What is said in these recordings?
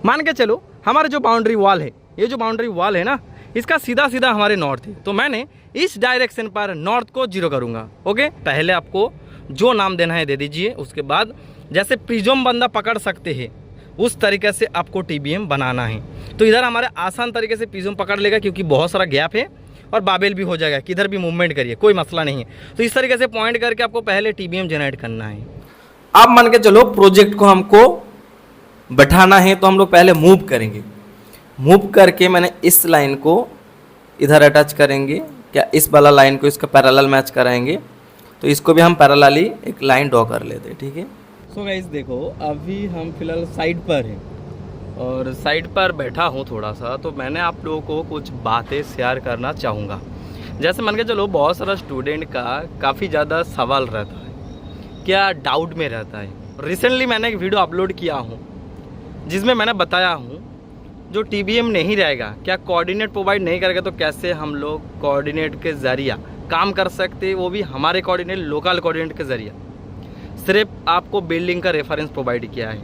मान के चलो हमारे जो बाउंड्री वॉल है, ये जो बाउंड्री वॉल है ना, इसका सीधा सीधा हमारे नॉर्थ है, तो मैंने इस डायरेक्शन पर नॉर्थ को 0 करूँगा। ओके, पहले आपको जो नाम देना है दे दीजिए। उसके बाद जैसे प्रिज्म बंदा पकड़ सकते हैं उस तरीके से आपको टीबीएम बनाना है। तो इधर हमारे आसान तरीके से प्रिज्म पकड़ लेगा क्योंकि बहुत सारा गैप है, और बाबेल भी हो जाएगा, किधर भी मूवमेंट करिए कोई मसला नहीं है। तो इस तरीके से पॉइंट करके आपको पहले टीबीएम जनरेट करना है। आप मान के चलो प्रोजेक्ट को हमको बैठाना है, तो हम लोग पहले मूव करेंगे। मूव करके मैंने इस लाइन को इधर अटैच करेंगे, क्या इस वाला लाइन को इसका पैरेलल मैच कराएंगे, तो इसको भी हम पैरेलली एक लाइन ड्रॉ कर लेते हैं। ठीक है, सो गाइस देखो अभी हम फिलहाल साइड पर हैं और साइड पर बैठा हूँ थोड़ा सा, तो मैंने आप लोगों को कुछ बातें शेयर करना चाहूँगा। जैसे मान के चलो बहुत सारा स्टूडेंट का काफ़ी ज़्यादा सवाल रहता है, क्या डाउट में रहता है। रिसेंटली मैंने एक वीडियो अपलोड किया हूँ जिसमें मैंने बताया हूँ जो टीबीएम नहीं रहेगा, क्या कोऑर्डिनेट प्रोवाइड नहीं करेगा, तो कैसे हम लोग कोऑर्डिनेट के ज़रिए काम कर सकते, वो भी हमारे कोऑर्डिनेट लोकल कोऑर्डिनेट के ज़रिए। सिर्फ आपको बिल्डिंग का रेफरेंस प्रोवाइड किया है,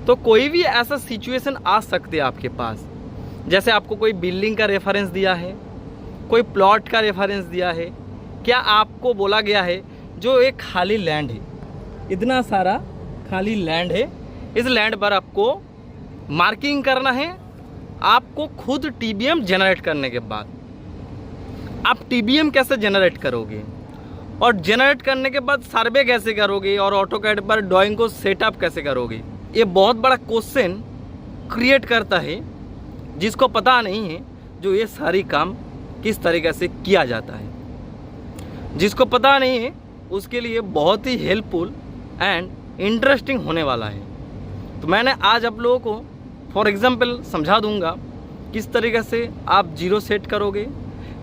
तो कोई भी ऐसा सिचुएशन आ सकते है आपके पास, जैसे आपको कोई बिल्डिंग का रेफरेंस दिया है, कोई प्लॉट का रेफरेंस दिया है, क्या आपको बोला गया है जो एक खाली लैंड है, इतना सारा खाली लैंड है, इस लैंड पर आपको मार्किंग करना है। आपको खुद टीबीएम जनरेट करने के बाद आप टीबीएम कैसे जनरेट करोगे, और जनरेट करने के बाद सर्वे कैसे करोगे, और ऑटोकैड पर ड्राइंग को सेटअप कैसे करोगे, ये बहुत बड़ा क्वेश्चन क्रिएट करता है जिसको पता नहीं है जो ये सारी काम किस तरीके से किया जाता है। जिसको पता नहीं है उसके लिए बहुत ही हेल्पफुल एंड इंटरेस्टिंग होने वाला है। तो मैंने आज आप लोगों को फॉर एग्जांपल समझा दूंगा किस तरीके से आप 0 सेट करोगे,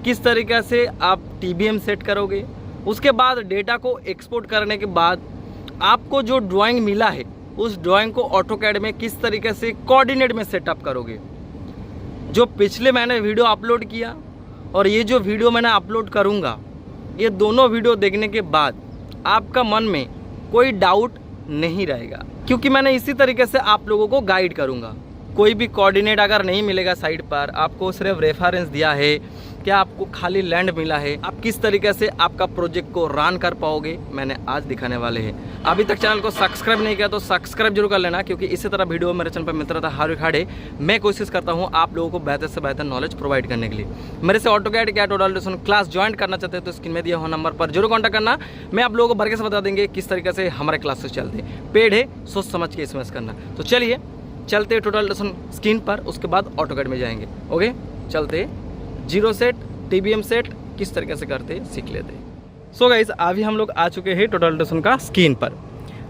किस तरीके से आप टीबीएम सेट करोगे। उसके बाद डेटा को एक्सपोर्ट करने के बाद आपको जो ड्राइंग मिला है उस ड्राइंग को ऑटोकैड में किस तरीके से कोऑर्डिनेट में सेटअप करोगे। जो पिछले मैंने वीडियो अपलोड किया और ये जो वीडियो मैंने अपलोड करूँगा, ये दोनों वीडियो देखने के बाद आपका मन में कोई डाउट नहीं रहेगा, क्योंकि मैंने इसी तरीके से आप लोगों को गाइड करूँगा। कोई भी कोऑर्डिनेट अगर नहीं मिलेगा साइड पर, आपको सिर्फ रेफरेंस दिया है, क्या आपको खाली लैंड मिला है, आप किस तरीके से आपका प्रोजेक्ट को रन कर पाओगे, मैंने आज दिखाने वाले हैं। अभी तक चैनल को सब्सक्राइब नहीं किया तो सब्सक्राइब जरूर कर लेना, क्योंकि इसी तरह वीडियो मेरे चैनल पर मिलता रहता है हर एक हाड़े। मैं कोशिश करता हूँ आप लोगों को बेहतर से बेहतर नॉलेज प्रोवाइड करने के लिए। मेरे से ऑटोकैड क्या टोटल क्लास ज्वाइन करना चाहते हैं तो स्क्रीन में दिया हुआ नंबर पर जरूर कॉन्टैक्ट करना। मैं आप लोगों को भर के से बता देंगे किस तरीके से हमारे क्लासेस चलते हैं। पेड है, सोच समझ के SMS करना। तो चलिए चलते टोटल स्क्रीन पर, उसके बाद ऑटोकैड में जाएंगे। ओके, चलते 0 सेट टीबीएम सेट किस तरीके से करते सीख लेते। सो गाइस अभी हम लोग आ चुके हैं टोटल रोटेशन का स्क्रीन पर।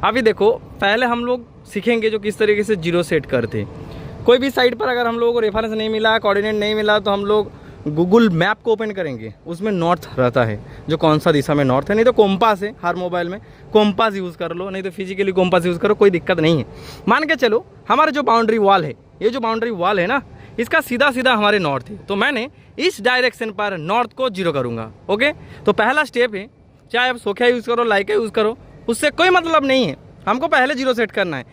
अभी देखो पहले हम लोग सीखेंगे जो किस तरीके से 0 सेट करते। कोई भी साइट पर अगर हम लोगों को रेफरेंस नहीं मिला, कोऑर्डिनेट नहीं मिला, तो हम लोग गूगल मैप को ओपन करेंगे, उसमें नॉर्थ रहता है, जो कौन सा दिशा में नॉर्थ है। नहीं तो कॉम्पास है, हर मोबाइल में कॉम्पास यूज़ कर लो, नहीं तो फिजिकली कॉम्पास यूज़ करो, कोई दिक्कत नहीं है। मान के चलो हमारे जो बाउंड्री वॉल है, ये जो बाउंड्री वॉल है ना, इसका सीधा सीधा हमारे नॉर्थ है, तो मैंने इस डायरेक्शन पर नॉर्थ को 0 करूँगा। ओके, तो पहला स्टेप है, चाहे आप सोखिया यूज़ करो, लाइका यूज़ करो, उससे कोई मतलब नहीं है, हमको पहले 0 सेट करना है।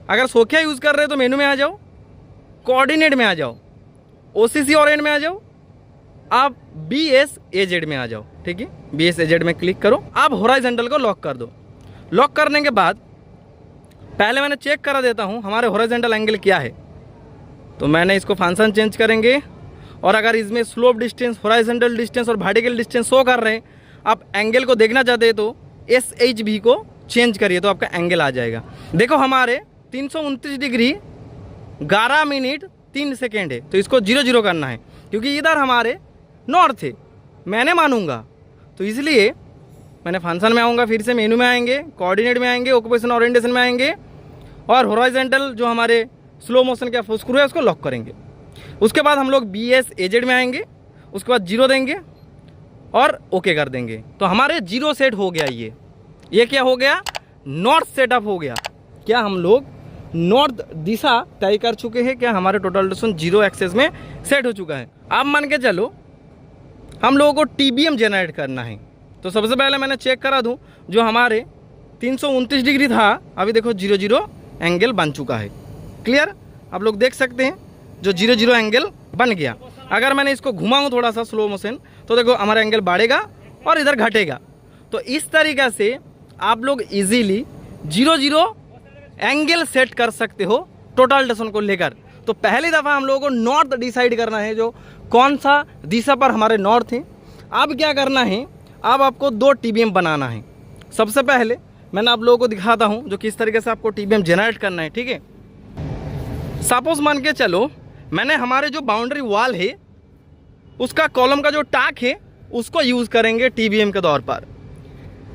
अगर सोखिया यूज़ कर रहे हो तो मेनू में आ जाओ, कोऑर्डिनेट में आ जाओ, OCC ऑरेंज में आ जाओ, आप BSAZ में आ जाओ। ठीक है, BSAZ में क्लिक करो, आप हॉरिजॉन्टल को लॉक कर दो। लॉक करने के बाद पहले मैंने चेक करा देता हूँ हमारे हॉरिजॉन्टल एंगल क्या है, तो मैंने इसको फंक्शन चेंज करेंगे। और अगर इसमें स्लोप डिस्टेंस, हॉरिजॉन्टल डिस्टेंस और वर्टिकल डिस्टेंस शो कर रहे हैं, आप एंगल को देखना चाहते हैं तो SHV को चेंज करिए, तो आपका एंगल आ जाएगा। देखो हमारे 329 डिग्री 11 मिनट 3 सेकेंड है, तो इसको 0 करना है, क्योंकि इधर हमारे नॉर्थ है, मैंने मानूंगा। तो इसलिए मैंने फंक्शन में आऊँगा, फिर से मेनू में आएंगे, कोऑर्डिनेट में आएंगे, ऑक्यूपेशन ओरिएंटेशन में आएंगे, और हॉरिजॉन्टल जो हमारे स्लो मोशन का स्क्रू है उसको लॉक करेंगे। उसके बाद हम लोग BSAZ में आएंगे, उसके बाद 0 देंगे और ओके कर देंगे, तो हमारे 0 सेट हो गया। ये क्या हो गया, नॉर्थ सेटअप हो गया। क्या हम लोग नॉर्थ दिशा तय कर चुके हैं, क्या हमारे टोटल रोटेशन 0 एक्सेस में सेट हो चुका है। अब मान के चलो हम लोगों को टीबीएम जनरेट करना है, तो सबसे पहले मैंने चेक करा दूं, जो हमारे 329 डिग्री था, अभी देखो 0 एंगल बन चुका है। क्लियर, आप लोग देख सकते हैं जो 0-0 एंगल बन गया। अगर मैंने इसको घुमाऊँ थोड़ा सा स्लो मोशन तो देखो हमारा एंगल बढ़ेगा और इधर घटेगा। तो इस तरीक़े से आप लोग इजीली 0-0 एंगल सेट कर सकते हो टोटल डेसन को लेकर। तो पहली दफ़ा हम लोगों को नॉर्थ डिसाइड करना है, जो कौन सा दिशा पर हमारे नॉर्थ है। अब क्या करना है, अब आपको 2 TBM बनाना है। सबसे पहले मैंने आप लोगों को दिखाता हूँ जो किस तरीके से आपको TBM जनरेट करना है, ठीक है। सपोज मान के चलो मैंने हमारे जो बाउंड्री वॉल है उसका कॉलम का जो टाक है उसको यूज़ करेंगे TBM के तौर पर।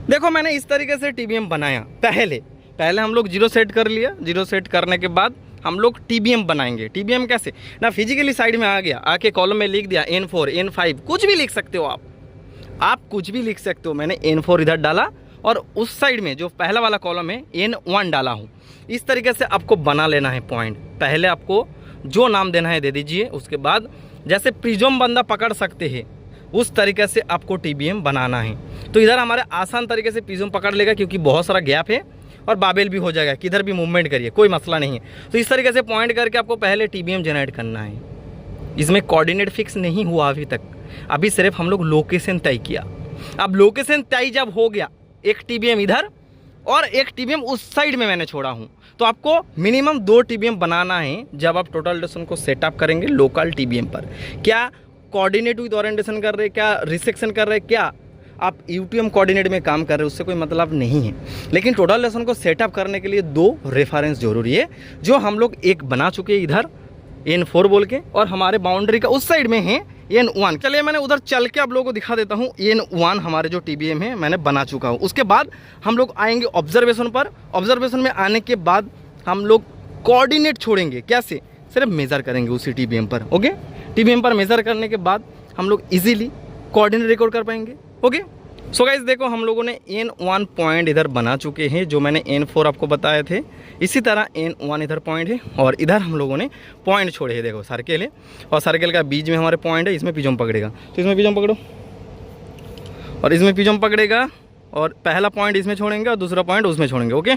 देखो मैंने इस तरीके से TBM बनाया। पहले हम लोग 0 सेट कर लिया। 0 सेट करने के बाद हम लोग TBM बनाएंगे। TBM कैसे ना, फिजिकली साइड में आ गया, आके कॉलम में लिख दिया N4 N5, कुछ भी लिख सकते हो आप कुछ भी लिख सकते हो। मैंने N4 इधर डाला और उस साइड में जो पहला वाला कॉलम है N1 डाला हूँ। इस तरीके से आपको बना लेना है पॉइंट। पहले आपको जो नाम देना है दे दीजिए, उसके बाद जैसे प्रिज्म बंदा पकड़ सकते हैं उस तरीके से आपको TBM बनाना है। तो इधर हमारे आसान तरीके से प्रिज्म पकड़ लेगा क्योंकि बहुत सारा गैप है और बाबेल भी हो जाएगा, किधर भी मूवमेंट करिए कोई मसला नहीं है। तो इस तरीके से पॉइंट करके आपको पहले TBM जनरेट करना है। इसमें कोऑर्डिनेट फिक्स नहीं हुआ अभी तक, अभी सिर्फ हम लोग लोकेशन तय किया। अब लोकेशन तय जब हो गया, एक TBM इधर और एक TBM उस साइड में मैंने छोड़ा हूँ, तो आपको मिनिमम 2 TBM बनाना है जब आप टोटल डेसन को सेटअप करेंगे लोकल TBM पर। क्या कोऑर्डिनेट विद ओरिएंटेशन कर रहे, क्या रिसेक्शन कर रहे, क्या आप UTM कोऑर्डिनेट में काम कर रहे हैं, उससे कोई मतलब नहीं है। लेकिन टोटल डेसन को सेटअप करने के लिए 2 रेफरेंस जरूरी है, जो हम लोग एक बना चुके हैं इधर N4 बोल के, और हमारे बाउंड्री का उस साइड में है N1। चलिए मैंने उधर चल के आप लोगों को दिखा देता हूँ। N1 हमारे जो TBM है मैंने बना चुका हूँ। उसके बाद हम लोग आएंगे ऑब्जर्वेशन पर। ऑब्जर्वेशन में आने के बाद हम लोग कोऑर्डिनेट छोड़ेंगे। कैसे, सिर्फ मेज़र करेंगे उसी TBM पर। ओके, TBM पर मेज़र करने के बाद हम लोग इजीली कोऑर्डिनेट रिकॉर्ड कर पाएंगे। ओके, सो गाइस देखो हम लोगों ने N1 पॉइंट इधर बना चुके हैं, जो मैंने N4 आपको बताए थे। इसी तरह N1 इधर पॉइंट है और इधर हम लोगों ने पॉइंट छोड़े हैं। देखो सर्कल है और सर्कल का बीच में हमारे पॉइंट है, इसमें पिजम पकड़ेगा तो इसमें पिजम पकड़ो और इसमें पिजम पकड़ेगा, और पहला पॉइंट इसमें छोड़ेंगे और दूसरा पॉइंट उसमें छोड़ेंगे। ओके,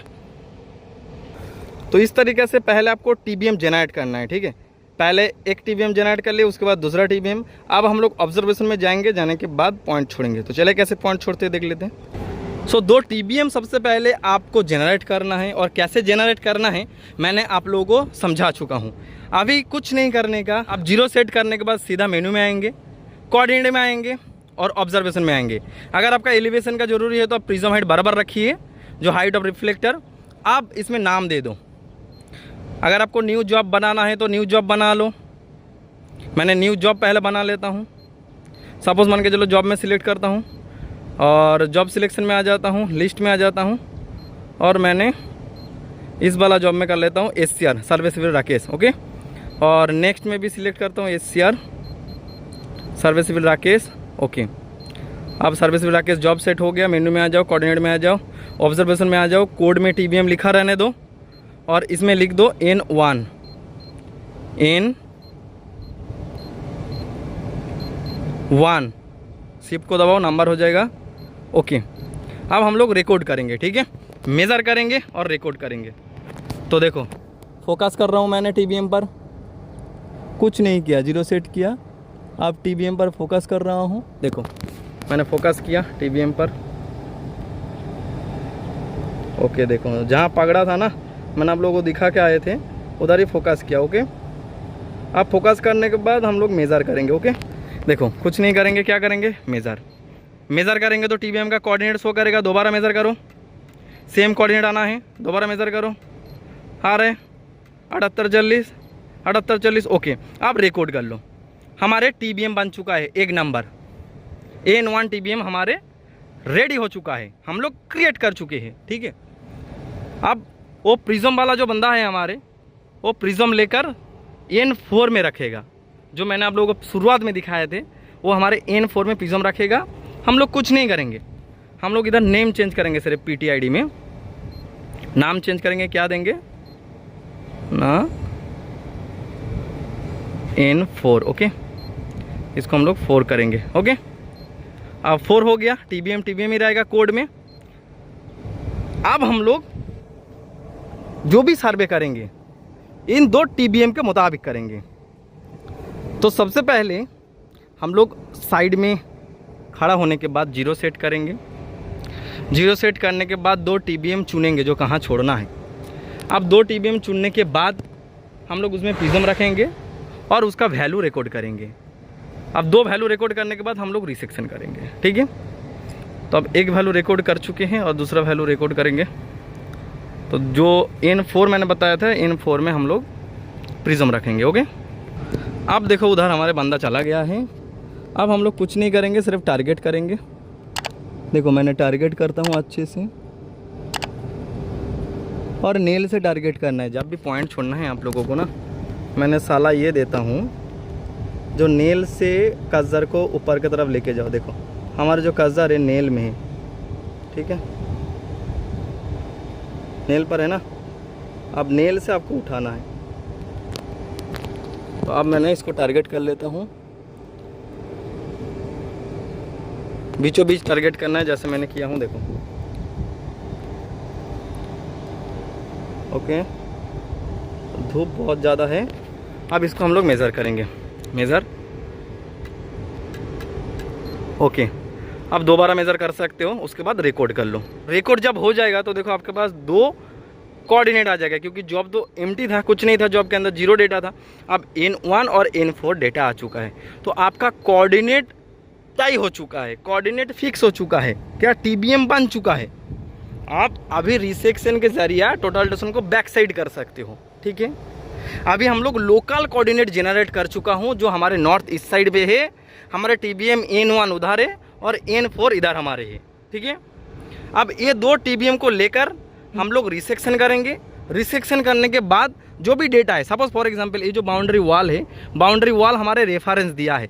तो इस तरीके से पहले आपको TBM जनरेट करना है, ठीक है। पहले एक TBM जनरेट कर लिए, उसके बाद दूसरा TBM। अब हम लोग ऑब्जर्वेशन में जाएंगे, जाने के बाद पॉइंट छोड़ेंगे। तो चले कैसे पॉइंट छोड़ते हैं देख लेते हैं। सो 2 TBM सबसे पहले आपको जनरेट करना है, और कैसे जनरेट करना है मैंने आप लोगों को समझा चुका हूँ। अभी कुछ नहीं करने का, आप 0 सेट करने के बाद सीधा मेन्यू में आएंगे, कोऑर्डिनेट में आएंगे और ऑब्जर्वेशन में आएंगे। अगर आपका एलिवेशन का जरूरी है तो आप प्रिज्म हाइट बराबर रखिए, जो हाइट ऑफ रिफ्लेक्टर। आप इसमें नाम दे दो। अगर आपको न्यू जॉब बनाना है तो न्यू जॉब बना लो। मैंने न्यू जॉब पहले बना लेता हूँ। सपोज मान के चलो जॉब में सिलेक्ट करता हूँ और जॉब सिलेक्शन में आ जाता हूँ, लिस्ट में आ जाता हूँ, और मैंने इस वाला जॉब में कर लेता हूँ SCR सर्वे सिविल राकेश। ओके, और नेक्स्ट में भी सिलेक्ट करता हूँ SCR सर्वे सिविल राकेश। ओके, अब सर्वे सिविल राकेश जॉब सेट हो गया। मेन्यू में आ जाओ, कोऑर्डिनेट में आ जाओ, ऑब्जर्वेशन में आ जाओ, कोड में TBM लिखा रहने दो और इसमें लिख दो N1 शिफ्ट को दबाओ, नंबर हो जाएगा। ओके, अब हम लोग रिकॉर्ड करेंगे, ठीक है। मेज़र करेंगे और रिकॉर्ड करेंगे। तो देखो फोकस कर रहा हूँ मैंने TBM पर, कुछ नहीं किया, 0 सेट किया। अब TBM पर फोकस कर रहा हूँ। देखो मैंने फोकस किया TBM पर। ओके, देखो जहाँ पकड़ा था ना, मैंने आप लोगों को दिखा के आए थे, उधर ही फोकस किया। ओके, अब फोकस करने के बाद हम लोग मेज़र करेंगे। ओके, देखो कुछ नहीं करेंगे, क्या करेंगे, मेज़र करेंगे तो TBM का कोऑर्डिनेट शो करेगा। दोबारा मेज़र करो, सेम कोऑर्डिनेट आना है, दोबारा मेज़र करो। आ रहे 78 40। ओके, अब रिकॉर्ड कर लो। हमारे TBM बन चुका है एक नंबर। N1 TBM हमारे रेडी हो चुका है, हम लोग क्रिएट कर चुके हैं, ठीक है। अब वो प्रिज्म वाला जो बंदा है हमारे, वो प्रिज्म लेकर N4 में रखेगा। जो मैंने आप लोगों को शुरुआत में दिखाए थे, वो हमारे N4 में प्रिज्म रखेगा। हम लोग कुछ नहीं करेंगे, हम लोग इधर नेम चेंज करेंगे। सिर्फ PTID में नाम चेंज करेंगे। क्या देंगे ना, N4। ओके, इसको हम लोग 4 करेंगे। ओके, अब 4 हो गया। TBM ही रहेगा कोड में। अब हम लोग जो भी सर्वे करेंगे इन 2 TBM के मुताबिक करेंगे। तो सबसे पहले हम लोग साइड में खड़ा होने के बाद 0 सेट करेंगे। 0 सेट करने के बाद 2 TBM चुनेंगे जो कहाँ छोड़ना है। अब 2 TBM चुनने के बाद हम लोग उसमें प्रिज्म रखेंगे और उसका वैल्यू रिकॉर्ड करेंगे। अब 2 वैल्यू रिकॉर्ड करने के बाद हम लोग रिसेक्शन करेंगे, ठीक है। तो अब एक वैल्यू रिकॉर्ड कर चुके हैं और दूसरा वैल्यू रिकॉर्ड करेंगे। तो जो N4 मैंने बताया था, N4 में हम लोग प्रिज्म रखेंगे, ओके। अब देखो उधर हमारे बंदा चला गया है। अब हम लोग कुछ नहीं करेंगे, सिर्फ टारगेट करेंगे। देखो मैंने टारगेट करता हूँ अच्छे से, और नेल से टारगेट करना है। जब भी पॉइंट छोड़ना है आप लोगों को ना, मैंने साला ये देता हूँ जो नेल से कर्सर को ऊपर की तरफ लेके जाओ। देखो हमारा जो कर्सर है नेल में है, ठीक है, नेल पर है ना। अब नेल से आपको उठाना है। तो अब मैंने इसको टारगेट कर लेता हूँ, बीचों बीच टारगेट करना है जैसे मैंने किया हूँ, देखो, ओके। धूप बहुत ज़्यादा है। अब इसको हम लोग मेज़र करेंगे, मेज़र, ओके। अब दोबारा मेज़र कर सकते हो, उसके बाद रिकॉर्ड कर लो। रिकॉर्ड जब हो जाएगा तो देखो आपके पास 2 कोऑर्डिनेट आ जाएगा, क्योंकि जॉब तो एम्प्टी था, कुछ नहीं था, जॉब के अंदर 0 डेटा था। अब N1 और N4 डेटा आ चुका है, तो आपका कोऑर्डिनेट तय हो चुका है, कोऑर्डिनेट फिक्स हो चुका है, क्या TBM बन चुका है। आप अभी रिसेक्शन के जरिए टोटल डिस्टेंस को बैक साइड कर सकते हो, ठीक है। अभी हम लोग लोकल कोऑर्डिनेट जनरेट कर चुका हूँ, जो हमारे नॉर्थ ईस्ट साइड पे है। हमारे TBM N1 उधर है और N4 इधर हमारे है, ठीक है। अब ये 2 TBM को लेकर हम लोग रिसेक्शन करेंगे। रिसेक्शन करने के बाद जो भी डेटा है, सपोज फॉर एग्जांपल ये जो बाउंड्री वॉल है, बाउंड्री वॉल हमारे रेफरेंस दिया है।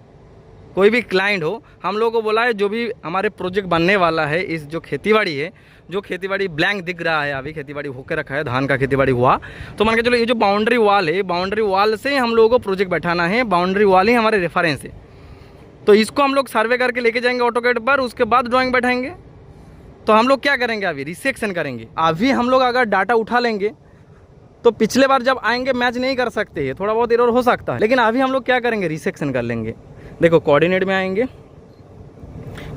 कोई भी क्लाइंट हो, हम लोगों को बोला है जो भी हमारे प्रोजेक्ट बनने वाला है, इस जो खेतीबाड़ी है, जो खेतीबाड़ी ब्लैंक दिख रहा है, अभी खेतीबाड़ी होकर रखा है, धान का खेतीबाड़ी हुआ, तो मान के चलो ये जो बाउंड्री वॉल है, बाउंड्री वॉल से हम लोगों को प्रोजेक्ट बैठाना है। बाउंड्री वॉल ही हमारे रेफरेंस है, तो इसको हम लोग सर्वे करके लेके जाएंगे ऑटोकैड पर, उसके बाद ड्राइंग बैठाएंगे। तो हम लोग क्या करेंगे, अभी रिसेक्शन करेंगे। अभी हम लोग अगर डाटा उठा लेंगे तो पिछले बार जब आएंगे मैच नहीं कर सकते हैं, थोड़ा बहुत एरर हो सकता है, लेकिन अभी हम लोग क्या करेंगे, रिसेक्शन कर लेंगे। देखो कोऑर्डिनेट में आएंगे,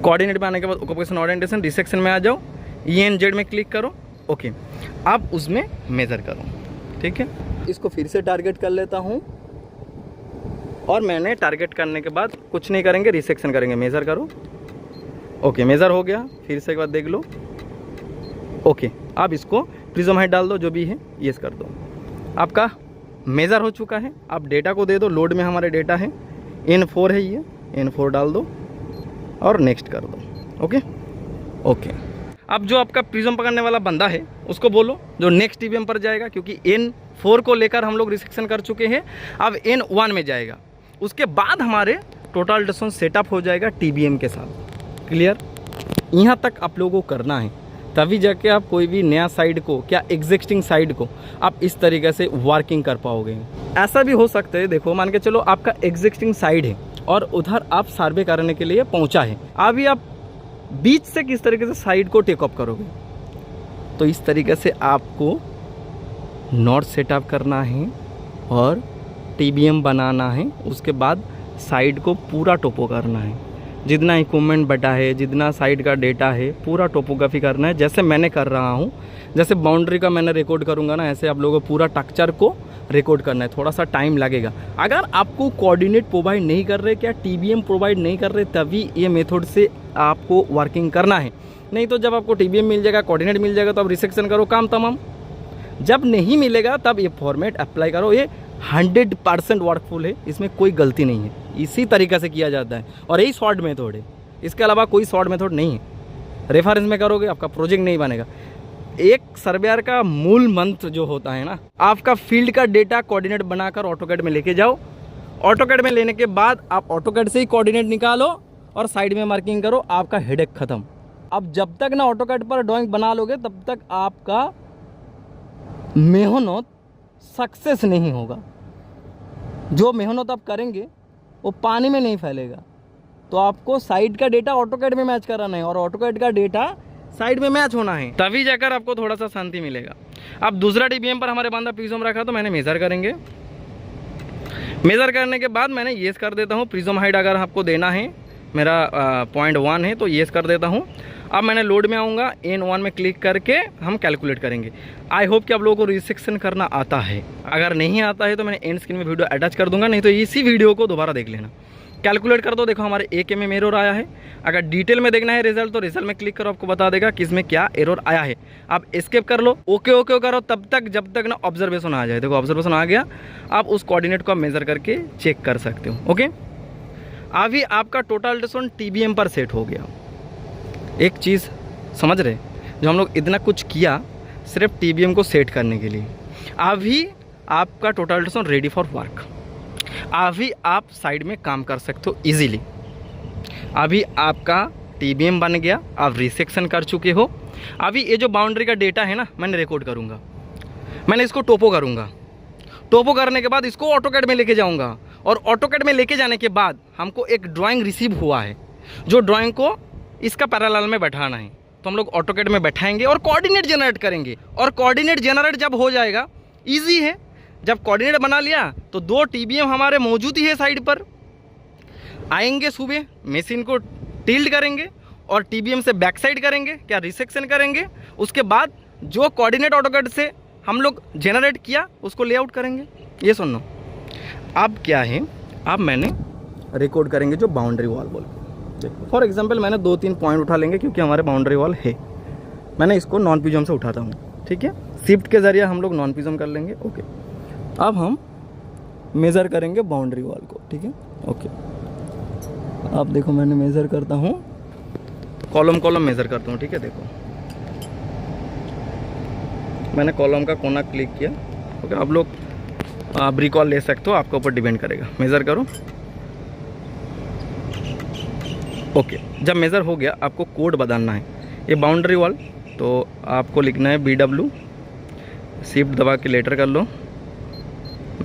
कोऑर्डिनेट में आने के बाद ऑक्यूपेशन ओरिएंटेशन, रिसेक्शन में आ जाओ, ENZ में क्लिक करो, ओके। अब उसमें मेज़र करो, ठीक है। इसको फिर से टारगेट कर लेता हूँ, और मैंने टारगेट करने के बाद कुछ नहीं करेंगे, रिसेक्शन करेंगे, मेज़र करो, ओके। मेज़र हो गया, फिर से एक बार देख लो, ओके। अब इसको प्रिज्म हाइट डाल दो, जो भी है यस कर दो। आपका मेज़र हो चुका है। आप डेटा को दे दो, लोड में हमारे डेटा है N4 है, ये N4 डाल दो और नेक्स्ट कर दो, ओके ओके। अब जो आपका प्रिज्म पकड़ने वाला बंदा है उसको बोलो जो नेक्स्ट TBM पर जाएगा, क्योंकि N4 को लेकर हम लोग रिसेक्शन कर चुके हैं, अब N1 में जाएगा। उसके बाद हमारे टोटल डिस्टेंस सेटअप हो जाएगा TBM के साथ। क्लियर? यहाँ तक आप लोगों को करना है, तभी जाके आप कोई भी नया साइड को, क्या एग्जिस्टिंग साइड को आप इस तरीके से वर्किंग कर पाओगे। ऐसा भी हो सकता है, देखो मान के चलो आपका एग्जिस्टिंग साइड है और उधर आप सर्वे करने के लिए पहुंचा है, अभी आप बीच से किस तरीके से साइड को टेक अप करोगे। तो इस तरीके से आपको नॉट सेटअप करना है और TBM बनाना है। उसके बाद साइड को पूरा टोपो करना है, जितना इक्विपमेंट बटा है, जितना साइड का डेटा है, पूरा टोपोग्राफी करना है, जैसे मैंने कर रहा हूँ। जैसे बाउंड्री का मैंने रिकॉर्ड करूँगा ना, ऐसे आप लोगों को पूरा स्ट्रक्चर को रिकॉर्ड करना है। थोड़ा सा टाइम लगेगा। अगर आपको कोऑर्डिनेट प्रोवाइड नहीं कर रहे, क्या TBM प्रोवाइड नहीं कर रहे, तभी ये मेथड से आपको वर्किंग करना है। नहीं तो जब आपको TBM मिल जाएगा, कोऑर्डिनेट मिल जाएगा, तो आप रिसेक्शन करो, काम तमाम। जब नहीं मिलेगा तब ये फॉर्मेट अप्लाई करो। ये 100% वर्कफुल है, इसमें कोई गलती नहीं है। इसी तरीक़े से किया जाता है और यही शॉर्ट मेथड है, इसके अलावा कोई शॉर्ट मेथड नहीं है। रेफरेंस में करोगे आपका प्रोजेक्ट नहीं बनेगा। एक सर्वेयर का मूल मंत्र जो होता है ना, आपका फील्ड का डेटा कोऑर्डिनेट बनाकर ऑटोकैड में लेके जाओ। ऑटोकैड में लेने के बाद आप ऑटोकैड से ही कोऑर्डिनेट निकालो और साइड में मार्किंग करो, आपका हेडेक ख़त्म। अब जब तक ना ऑटोकैड पर ड्राइंग बना लोगे तब तक आपका मेहनत सक्सेस नहीं होगा। जो मेहनत आप करेंगे वो पानी में नहीं फैलेगा। तो आपको साइड का डेटा ऑटोकैड में मैच कराना है और ऑटोकैड का डेटा साइड में मैच होना है, तभी जाकर आपको थोड़ा सा शांति मिलेगा। अब दूसरा TBM पर हमारे बंदा प्रिज्म रखा तो मैंने मेज़र करेंगे। मेज़र करने के बाद मैंने येस कर देता हूँ। प्रिज्म हाइट अगर आपको देना है, मेरा 0.1 है तो येस कर देता हूँ। अब मैंने लोड में आऊँगा, N1 में क्लिक करके हम कैलकुलेट करेंगे। आई होप कि आप लोगों को रिसेक्शन करना आता है। अगर नहीं आता है तो मैंने एंड स्क्रीन में वीडियो अटैच कर दूंगा, नहीं तो इसी वीडियो को दोबारा देख लेना। कैलकुलेट कर दो, देखो हमारे 1 में एरर आया है। अगर डिटेल में देखना है रिजल्ट तो रिजल्ट में क्लिक करो, आपको बता देगा कि इसमें क्या एरर आया है। आप एस्केप कर लो, ओके करो तब तक जब तक ना ऑब्जर्वेशन आ जाए। देखो ऑब्जर्वेशन आ गया, आप उस कोऑर्डिनेट को आप मेजर करके चेक कर सकते हो। ओके, अभी आपका टोटल अल्ट्रासाउंड TBM पर सेट हो गया। एक चीज़ समझ रहे, जो हम लोग इतना कुछ किया सिर्फ TBM को सेट करने के लिए, अभी आपका total ultrasound ready for work. अभी आप साइड में काम कर सकते हो इजीली। अभी आपका TBM बन गया, आप रिसेक्शन कर चुके हो। अभी ये जो बाउंड्री का डेटा है ना, मैंने रिकॉर्ड करूँगा, मैंने इसको टोपो करूँगा। टोपो करने के बाद इसको ऑटोकैड में लेके जाऊँगा, और ऑटोकैड में लेके जाने के बाद हमको एक ड्राइंग रिसीव हुआ है, जो ड्राइंग को इसका पैरेलल में बैठाना है। तो हम लोग ऑटोकैड में बैठाएंगे और कोऑर्डिनेट जनरेट करेंगे। और कोऑर्डिनेट जनरेट जब हो जाएगा, ईजी है। जब कोऑर्डिनेट बना लिया तो 2 TBM हमारे मौजूद ही है साइड पर। आएंगे सुबह, मशीन को टिल्ट करेंगे और TBM से बैक साइड करेंगे, क्या रिसेक्शन करेंगे। उसके बाद जो कोऑर्डिनेट ऑटोकैड से हम लोग जनरेट किया उसको लेआउट करेंगे। ये सुनो, अब क्या है, अब मैंने रिकॉर्ड करेंगे जो बाउंड्री वॉल बोल। फॉर एग्जांपल मैंने 2-3 पॉइंट उठा लेंगे, क्योंकि हमारे बाउंड्री वॉल है। मैंने इसको नॉन प्रिज्म से उठाता हूँ, ठीक है। शिफ्ट के ज़रिए हम लोग नॉन प्रिज्म कर लेंगे। ओके, अब हम मेज़र करेंगे बाउंड्री वॉल को, ठीक है। ओके, अब देखो मैंने मेज़र करता हूँ, कॉलम मेज़र करता हूँ, ठीक है। देखो मैंने कॉलम का कोना क्लिक किया। ओके, आप लोग रिकॉल ले सकते हो, आपके ऊपर डिपेंड करेगा। मेज़र करो। ओके, जब मेज़र हो गया आपको कोड बदलना है। ये बाउंड्री वॉल, तो आपको लिखना है BW, शिफ्ट दबा के लेटर कर लो,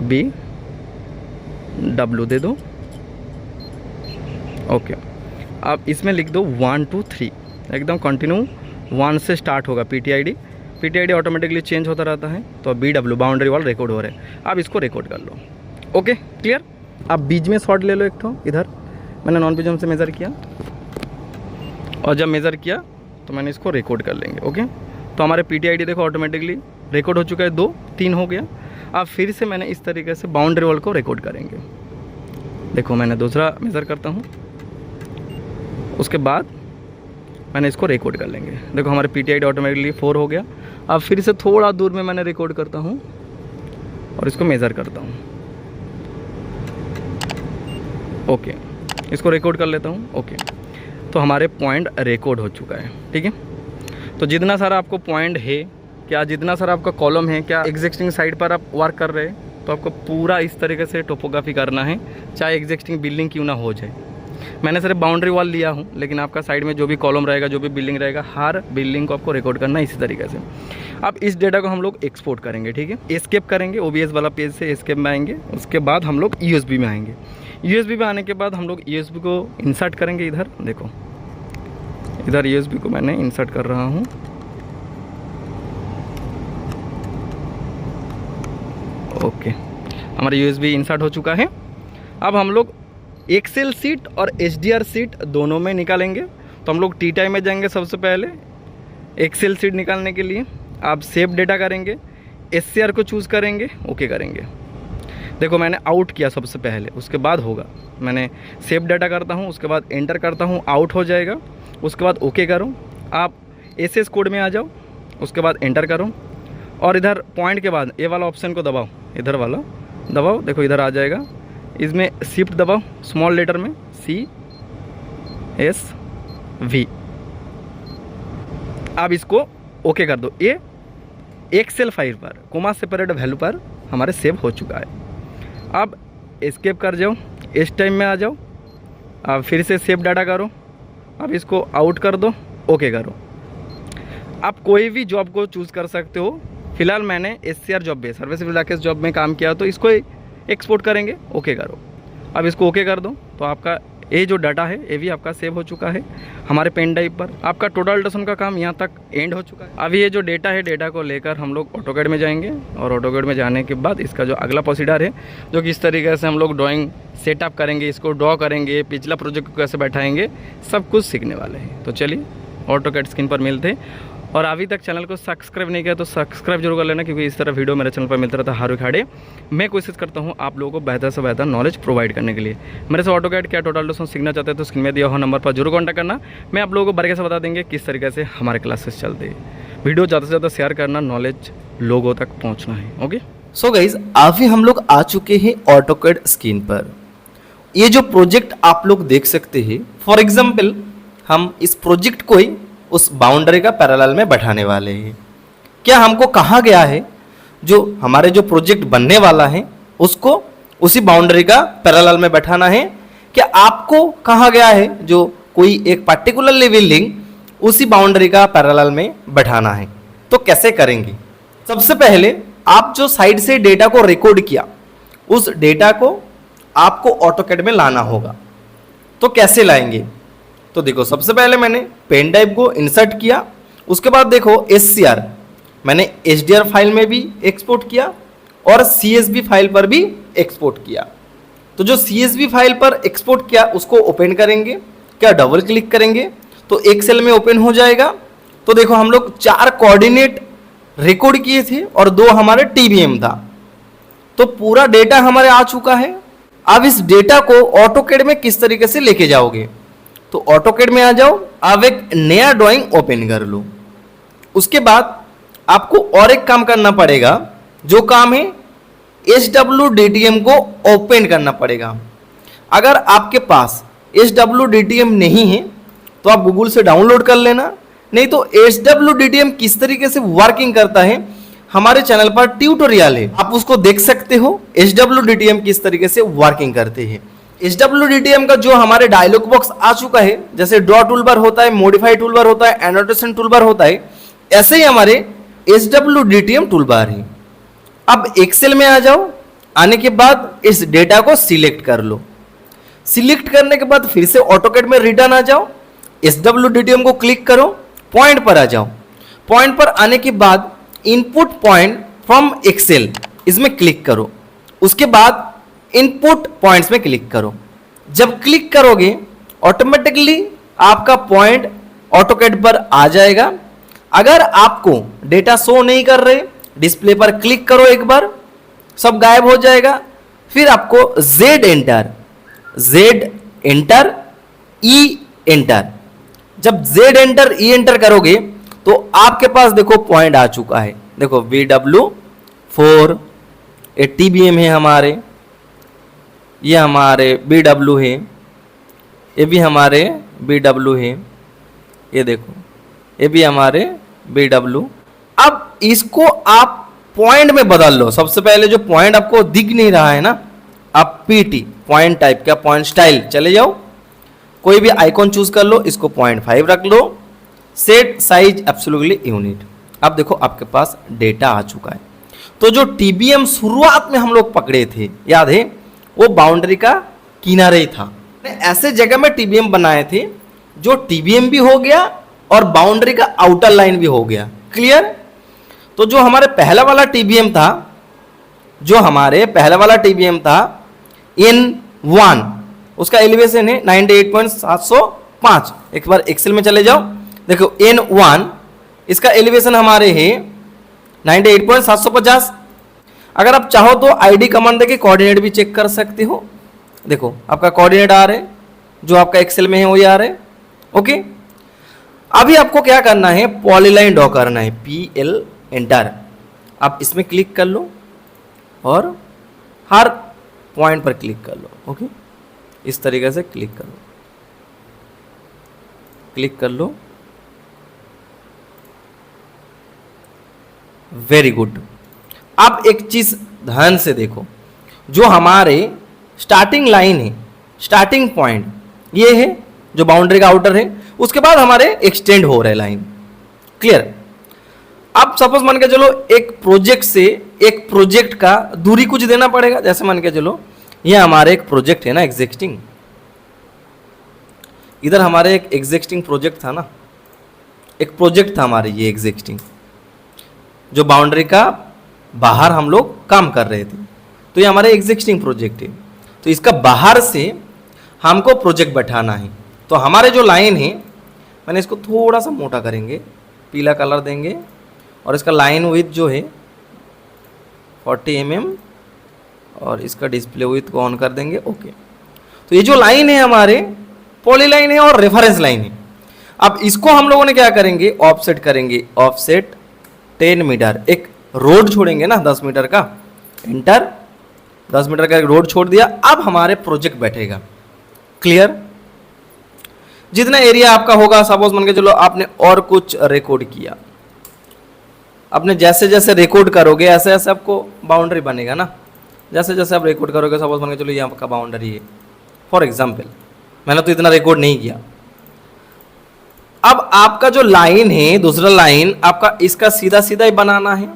BW दे दो। ओके, आप इसमें लिख दो 1 2 3, एकदम कंटिन्यू 1 से स्टार्ट होगा। PTID ऑटोमेटिकली चेंज होता रहता है। तो BW बाउंड्री वॉल रिकॉर्ड हो रहे हैं, आप इसको रिकॉर्ड कर लो। Okay, clear. आप बीच में शॉर्ट ले लो एक ठो, इधर मैंने नॉन प्रिज्म से मेज़र किया, और जब मेज़र किया तो मैंने इसको रिकॉर्ड कर लेंगे। ओके, तो हमारे PTID देखो ऑटोमेटिकली रिकॉर्ड हो चुका है, 2 3 हो गया। अब फिर से मैंने इस तरीके से बाउंड्री वॉल को रिकॉर्ड करेंगे। देखो मैंने दूसरा मेज़र करता हूँ, उसके बाद मैंने इसको रिकॉर्ड कर लेंगे। देखो हमारे PTID ऑटोमेटिकली 4 हो गया। अब फिर से थोड़ा दूर में मैंने रिकॉर्ड करता हूँ और इसको मेज़र करता हूँ। ओके, इसको रिकॉर्ड कर लेता हूँ। ओके, तो हमारे पॉइंट रिकॉर्ड हो चुका है, ठीक है। तो जितना सारा आपको पॉइंट है, क्या जितना सारा आपका कॉलम है, क्या एग्जिस्टिंग साइड पर आप वर्क कर रहे हैं, तो आपको पूरा इस तरीके से टोपोग्राफी करना है, चाहे एग्जिस्टिंग बिल्डिंग क्यों ना हो जाए। मैंने सिर्फ बाउंड्री वॉल लिया हूँ, लेकिन आपका साइड में जो भी कॉलम रहेगा, जो भी बिल्डिंग रहेगा, हर बिल्डिंग को आपको रिकॉर्ड करना है इसी तरीके से। अब इस डेटा को हम लोग एक्सपोर्ट करेंगे, ठीक है। एस्केप करेंगे, OBS वाला पेज से एस्केप में आएंगे। उसके बाद हम लोग USB में आएंगे। USB में आने के बाद हम लोग USB को इंसर्ट करेंगे। इधर देखो, इधर USB को मैंने इंसर्ट कर रहा हूँ। ओके, हमारा USB इंसर्ट हो चुका है। अब हम लोग एक्सेल सीट और HDR सीट दोनों में निकालेंगे। तो हम लोग T-टाइम में जाएंगे सबसे पहले एक्सेल सीट निकालने के लिए। आप सेव डेटा करेंगे, SCR को चूज़ करेंगे, ओके करेंगे। देखो मैंने आउट किया सबसे पहले, उसके बाद होगा। मैंने सेव डाटा करता हूँ, उसके बाद एंटर करता हूँ, आउट हो जाएगा। उसके बाद ओके करो। आप SS कोड में आ जाओ, उसके बाद एंटर करो, और इधर पॉइंट के बाद ये वाला ऑप्शन को दबाओ, इधर वाला दबाओ। देखो इधर आ जाएगा, इसमें शिफ्ट दबाओ, स्मॉल लेटर में CSV। अब इसको ओके कर दो। ये एक्सेल फाइल पर कोमा सेपरेट वैल्यू पर हमारे सेव हो चुका है। अब एस्केप कर जाओ, इस टाइम में आ जाओ, अब फिर से सेव डाटा करो। अब इसको आउट कर दो, ओके करो। आप कोई भी जॉब को चूज़ कर सकते हो। फिलहाल मैंने SCR जॉब में, सर्विस सिविल आर्किटेक्ट जॉब में काम किया, तो इसको एक्सपोर्ट करेंगे, ओके करो। अब इसको ओके कर दो, तो आपका ये जो डाटा है ये भी आपका सेव हो चुका है हमारे पेन ड्राइव पर। आपका टोटल डसन का काम यहाँ तक एंड हो चुका है। अभी ये जो डेटा है, डेटा को लेकर हम लोग ऑटोकैड में जाएंगे और ऑटोकैड में जाने के बाद इसका जो अगला प्रोसीजर है, जो किस तरीके से हम लोग ड्राइंग सेटअप करेंगे, इसको ड्रॉ करेंगे, पिछला प्रोजेक्ट को कैसे बैठाएंगे, सब कुछ सीखने वाले हैं। तो चलिए ऑटोकैड स्क्रीन पर मिलते हैं। और अभी तक चैनल को सब्सक्राइब नहीं किया तो सब्सक्राइब जरूर कर लेना, क्योंकि इस तरह वीडियो मेरे चैनल पर मिलता रहता है हर उखाड़े। मैं कोशिश करता हूँ आप लोगों को बेहतर से बेहतर नॉलेज प्रोवाइड करने के लिए। मेरे से ऑटोकैड क्या टोटल डसन सीखना चाहते हैं तो स्क्रीन में दिया हुआ नंबर पर जरूर कॉन्टैक्ट करना। मैं आप लोगों को बारीकी से बता देंगे किस तरीके से हमारे क्लासेस चलते हैं। वीडियो ज़्यादा से ज़्यादा शेयर करना, नॉलेज लोगों तक पहुँचना है। ओके, सो गाइज अभी हम लोग आ चुके हैं ऑटोकैड स्क्रीन पर। ये जो प्रोजेक्ट आप लोग देख सकते हैं, फॉर एग्जाम्पल हम इस प्रोजेक्ट को ही उस बाउंड्री का पैरेलल में बैठाने वाले हैं। क्या हमको कहा गया है जो हमारे जो प्रोजेक्ट बनने वाला है उसको उसी बाउंड्री का पैरेलल में बैठाना है? क्या आपको कहा गया है जो कोई एक पर्टिकुलर बिल्डिंग उसी बाउंड्री का पैरेलल में बैठाना है? तो कैसे करेंगे? सबसे पहले आप जो साइड से डेटा को रिकॉर्ड किया उस डेटा को आपको ऑटोकैड में लाना होगा। तो कैसे लाएंगे? तो देखो, सबसे पहले मैंने पेन ड्राइव को इंसर्ट किया, उसके बाद देखो SCR मैंने HDR फाइल में भी एक्सपोर्ट किया और CSV फाइल पर भी एक्सपोर्ट किया। तो जो CSV फाइल पर एक्सपोर्ट किया उसको ओपन करेंगे। क्या डबल क्लिक करेंगे तो एक्सेल में ओपन हो जाएगा। तो देखो हम लोग 4 कोऑर्डिनेट रिकॉर्ड किए थे और 2 हमारे TBM था। तो पूरा डेटा हमारे आ चुका है। अब इस डेटा को ऑटोकैड में किस तरीके से लेके जाओगे? तो ऑटोकैड में आ जाओ, अब एक नया ड्राइंग ओपन कर लो। उसके बाद आपको और एक काम करना पड़ेगा, जो काम है SWDTM को ओपन करना पड़ेगा। अगर आपके पास SWDTM नहीं है तो आप गूगल से डाउनलोड कर लेना, नहीं तो SWDTM किस तरीके से वर्किंग करता है हमारे चैनल पर ट्यूटोरियल है, आप उसको देख सकते हो। SWDTM किस तरीके से वर्किंग करते हैं। SWDTM का जो हमारे डायलॉग बॉक्स आ चुका है, जैसे ड्रॉ टूलबार होता है, मॉडिफाई टूलबार होता है, एनोटेशन टूलबार होता है, ऐसे ही हमारे SWDTM टूलबार है। अब एक्सेल में आ जाओ, आने के बाद इस डेटा को सिलेक्ट कर लो। सिलेक्ट करने के बाद फिर से ऑटोकैड में रिटर्न आ जाओ, SWDTM को क्लिक करो, पॉइंट पर आ जाओ। पॉइंट पर आने के बाद इनपुट पॉइंट फ्रॉम एक्सेल इसमें क्लिक करो। उसके बाद इनपुट पॉइंट्स में क्लिक करो। जब क्लिक करोगे ऑटोमेटिकली आपका पॉइंट ऑटोकैड पर आ जाएगा। अगर आपको डेटा शो नहीं कर रहे, डिस्प्ले पर क्लिक करो एक बार, सब गायब हो जाएगा। फिर आपको Z एंटर E एंटर, जब Z एंटर E एंटर करोगे तो आपके पास देखो पॉइंट आ चुका है। देखो VW4, ये TBM है हमारे, ये हमारे BW है, ये भी हमारे BW है, ये देखो ये भी हमारे BW। अब इसको आप पॉइंट में बदल लो। सबसे पहले जो पॉइंट आपको दिख नहीं रहा है ना, आप PT पॉइंट टाइप का पॉइंट स्टाइल चले जाओ, कोई भी आइकॉन चूज कर लो, इसको 0.5 रख लो, सेट साइज एब्सोल्युटली यूनिट। अब देखो आपके पास डेटा आ चुका है। तो जो TBM शुरुआत में हम लोग पकड़े थे, याद है, वो बाउंड्री का किनारे ही था। ऐसे जगह में TBM बनाए थे जो TBM भी हो गया और बाउंड्री का आउटर लाइन भी हो गया। क्लियर? तो जो हमारे पहला वाला TBM था, जो हमारे पहला वाला TBM था N1, उसका एलिवेशन है 98.705। एक बार एक्सेल में चले जाओ, देखो N1 इसका एलिवेशन हमारे है 98.750। अगर आप चाहो तो ID कमांड देके कोऑर्डिनेट भी चेक कर सकते हो। देखो आपका कोऑर्डिनेट आ रहे हैं, जो आपका एक्सेल में है वही आ रहे हैं। ओके, अभी आपको क्या करना है, पॉलीलाइन ड्रॉ करना है, PL एंटर। आप इसमें क्लिक कर लो और हर पॉइंट पर क्लिक कर लो। ओके, इस तरीके से क्लिक कर लो, क्लिक कर लो। Very good. अब एक चीज ध्यान से देखो, जो हमारे स्टार्टिंग लाइन है, स्टार्टिंग पॉइंट ये है जो बाउंड्री का आउटर है, उसके बाद हमारे एक्सटेंड हो रहे लाइन। क्लियर? अब सपोज मान के चलो एक प्रोजेक्ट से एक प्रोजेक्ट का दूरी कुछ देना पड़ेगा। जैसे मान के चलो ये हमारे एक प्रोजेक्ट है ना एग्जिस्टिंग, इधर हमारे एक एग्जिस्टिंग प्रोजेक्ट था ना, एक प्रोजेक्ट था हमारे ये एग्जिस्टिंग, जो बाउंड्री का बाहर हम लोग काम कर रहे थे। तो ये हमारे एग्जिस्टिंग प्रोजेक्ट है, तो इसका बाहर से हमको प्रोजेक्ट बैठाना है। तो हमारे जो लाइन है, मैंने इसको थोड़ा सा मोटा करेंगे, पीला कलर देंगे, और इसका लाइन विड्थ जो है 40 mm, और इसका डिस्प्ले विड्थ को ऑन कर देंगे। ओके, तो ये जो लाइन है हमारे पॉली लाइन है और रेफरेंस लाइन है। अब इसको हम लोगों ने क्या करेंगे, ऑफसेट करेंगे, ऑफसेट 10 मीटर, एक रोड छोड़ेंगे ना 10 मीटर का, एंटर, 10 मीटर का एक रोड छोड़ दिया। अब हमारे प्रोजेक्ट बैठेगा। क्लियर? जितना एरिया आपका होगा, सपोज मान के चलो आपने और कुछ रिकॉर्ड किया, आपने जैसे जैसे रिकॉर्ड करोगे ऐसे ऐसे आपको बाउंड्री बनेगा ना। जैसे जैसे आप रिकॉर्ड करोगे, सपोज मान के चलो ये आपका बाउंड्री है फॉर एग्जाम्पल, मैंने तो इतना रिकॉर्ड नहीं किया। अब आपका जो लाइन है, दूसरा लाइन आपका इसका सीधा सीधा ही बनाना है।